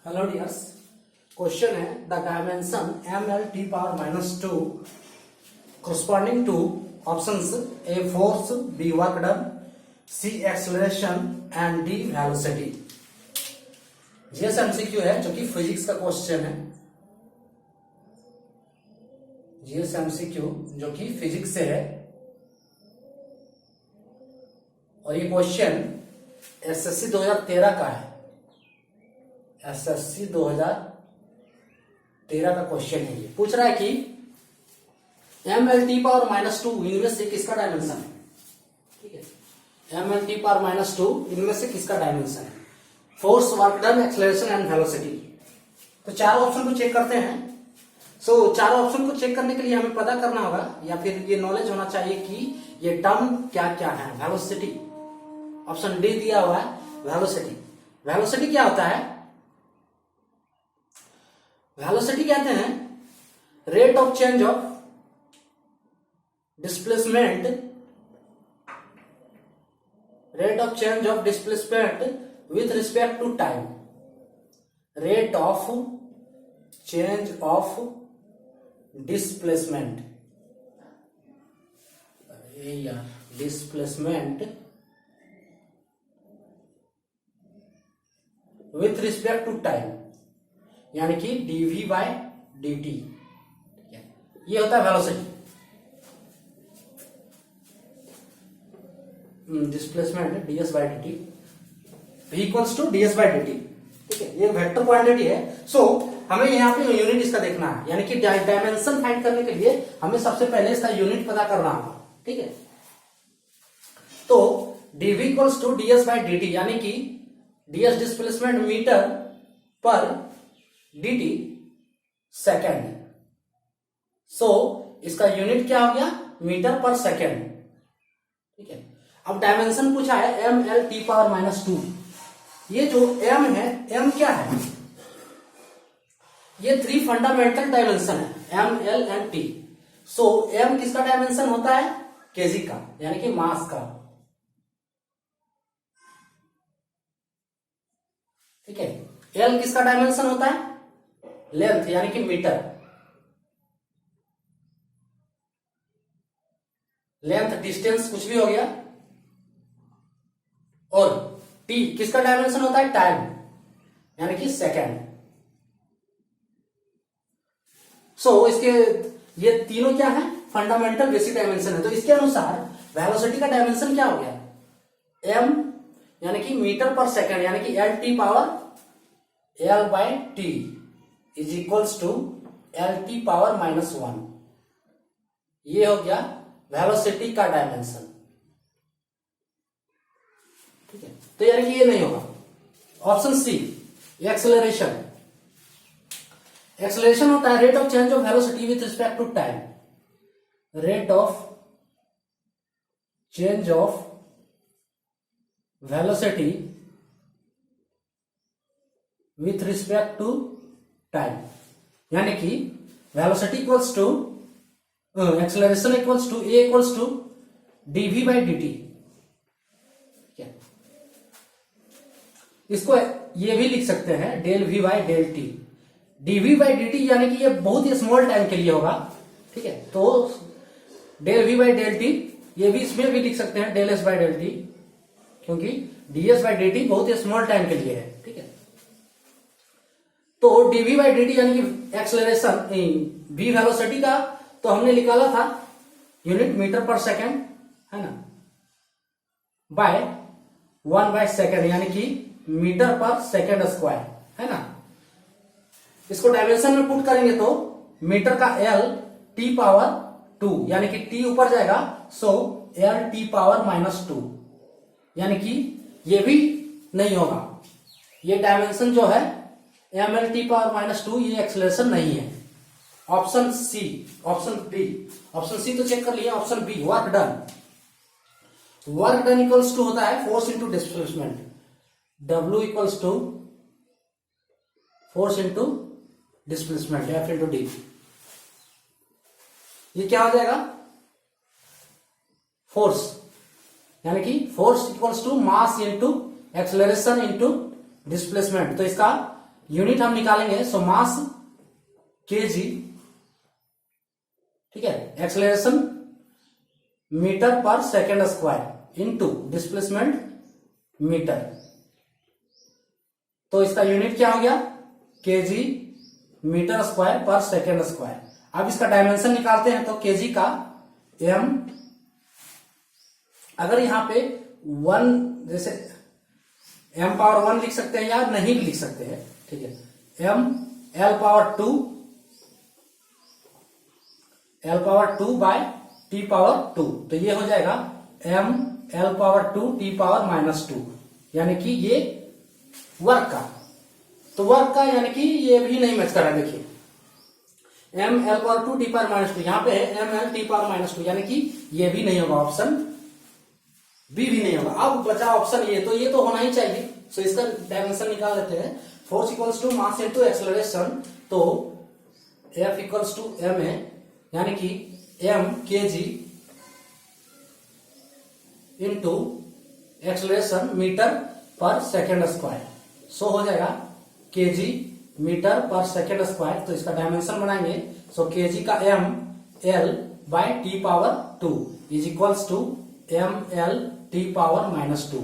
Hello dears, question है the dimension ml(t⁻²) corresponding to options A force, B work done, C acceleration and D velocity। GS MCQ है जो कि physics का question है। GS MCQ जो कि physics से है और ये क्वेश्चन एसएससी 2013 का है। एसएससी 2013 का क्वेश्चन है। ये पूछ रहा है कि ml(t⁻²) इनमें से किसका डायमेंशन है। ठीक है, ml(t⁻²) इनमें से किसका डायमेंशन है। Force, work done, acceleration and velocity. तो चारों ऑप्शन को चेक करते हैं। चारों ऑप्शन को चेक करने के लिए हमें पता करना होगा या फिर ये नॉलेज होना चाहिए कि ये टर्म क्या क्या है। वेलोसिटी, ऑप्शन डी दिया हुआ है वेलोसिटी। वेलोसिटी क्या होता है? वेलोसिटी कहते हैं rate of change of displacement, rate of change of displacement with respect to time. Rate of change of displacement, displacement with respect to time, यानी कि dv/dt। ये होता है velocity. Displacement ds/dt, v equals to ds/dt। ठीक है, ये vector quantity है। हमें यहाँ पे यूनिट इसका देखना है, यानी कि डायमेंशन फाइंड करने के लिए हमें सबसे पहले इसका यूनिट पता करना होगा। ठीक है, तो dv इक्वल्स टू ds/dt, यानी कि ds डिस्प्लेसमेंट मीटर पर dt सेकेंड। इसका यूनिट क्या हो गया? Metre per second. ठीक है, अब डायमेंशन पूछा है ml(t⁻²). ये जो m है, m क्या है? ये 3 फंडामेंटल डायमेंशन है, m, l and t। m किसका डायमेंशन होता है? केजी का, यानी कि मास का। ठीक है, l किसका डायमेंशन होता है? लेंथ, यानी कि मीटर। लेंथ, डिस्टेंस कुछ भी हो गया। और t किसका डायमेंशन होता है? टाइम, यानी कि सेकेंड। इसके ये तीनों क्या है? फंडामेंटल बेसिक डायमेंशन है। तो इसके अनुसार वेलोसिटी का डायमेंशन क्या हो गया? m, यानी कि मीटर पर सेकेंड, यानी कि l/t is equals to l(t⁻⁻1). ये हो गया वेलोसिटी का डायमेंशन। ठीक है, तो यानी कि ये नहीं होगा। Option C acceleration. एक्सेलरेशन होता है rate of change of velocity with respect to time. Rate of change of velocity with respect to time, यानी कि velocity equals to acceleration equals to a equals to dv/dt। इसको ये भी लिख सकते हैं del v/del t। dv/dt यानी कि ये बहुत ही स्मॉल टाइम के लिए होगा। ठीक है, तो del v/del t ये भी इसमें भी लिख सकते हैं del s/del t, क्योंकि ds/dt बहुत ही स्मॉल टाइम के लिए है। ठीक है, तो dv/dt यानी कि एक्सेलरेशन, v वेलोसिटी का तो हमने निकाला था यूनिट मीटर पर सेकेंड, है ना, बाय 1/सेकेंड, यानी कि मीटर पर सेकेंड स्क्वायर, है ना। इसको डायमेंशन में पुट करेंगे तो मीटर का l(t⁻²), यानी कि t ऊपर जाएगा, l(t⁻⁻2), यानी कि ये भी नहीं होगा। ये डायमेंशन जो है ml(t⁻⁻2), ये एक्सेलरेशन नहीं है। Option C, option B, option C तो चेक कर लिया। Option B work done. Work done equals to होता है force into displacement. W equals to force into displacement, F into D. ये क्या हो जाएगा? फोर्स, यानी कि force equals to mass into acceleration into displacement. तो इसका यूनिट हम निकालेंगे, सो मास केजी, ठीक है, acceleration metre per second square into displacement metre. तो इसका यूनिट क्या हो गया, KG metre square per second square. अब इसका डायमेंशन निकालते हैं, तो केजी का एम, अगर यहां पे 1 जैसे m पावर 1 लिख सकते हैं या नहीं लिख सकते हैं, ठीक है, m l power 2 by t power 2, तो ये हो जाएगा m l power 2 t power -2, यानी कि ये वर्क का, तो वर्क का यानी कि ये भी नहीं मैच कर रहा है। देखिए m l power 2 t power -2, यहां पे है m l t पावर -2, यानी कि ये भी नहीं होगा, ऑप्शन बी भी नहीं होगा। अब बचा ऑप्शन ए, तो ये तो होना ही चाहिए। सो इसका डायमेंशन निकाल लेते हैं, force equals to mass into acceleration, तो F इक्वल्स टू m है, यानी कि m kg into acceleration metre per second square, so हो जाएगा kg metre per second square. तो इसका डायमेंशन बनाएंगे, सो kg का m l by t power 2 is equals to m l t power -2,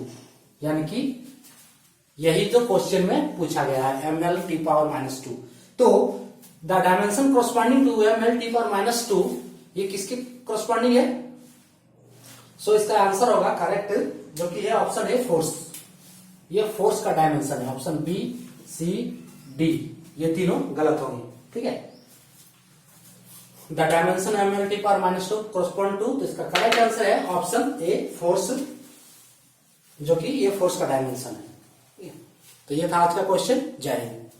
यानी कि यही तो क्वेश्चन में पूछा गया है, m l t पावर -2। तो the dimension corresponding to m l t power -2, ये किसकी कोरस्पॉन्डिंग है? सो इसका आंसर होगा करेक्ट, जो कि है ऑप्शन ए फोर्स। ये फोर्स का डायमेंशन है, ऑप्शन बी सी डी ये तीनों गलत होंगे, ठीक है। The dimension m l t power -2 correspond to, तो इसका करेक्ट आंसर है ऑप्शन ए फोर्स, जो कि ये फोर्स का डायमेंशन है। तो ये था आज का क्वेश्चन। जय हिंद।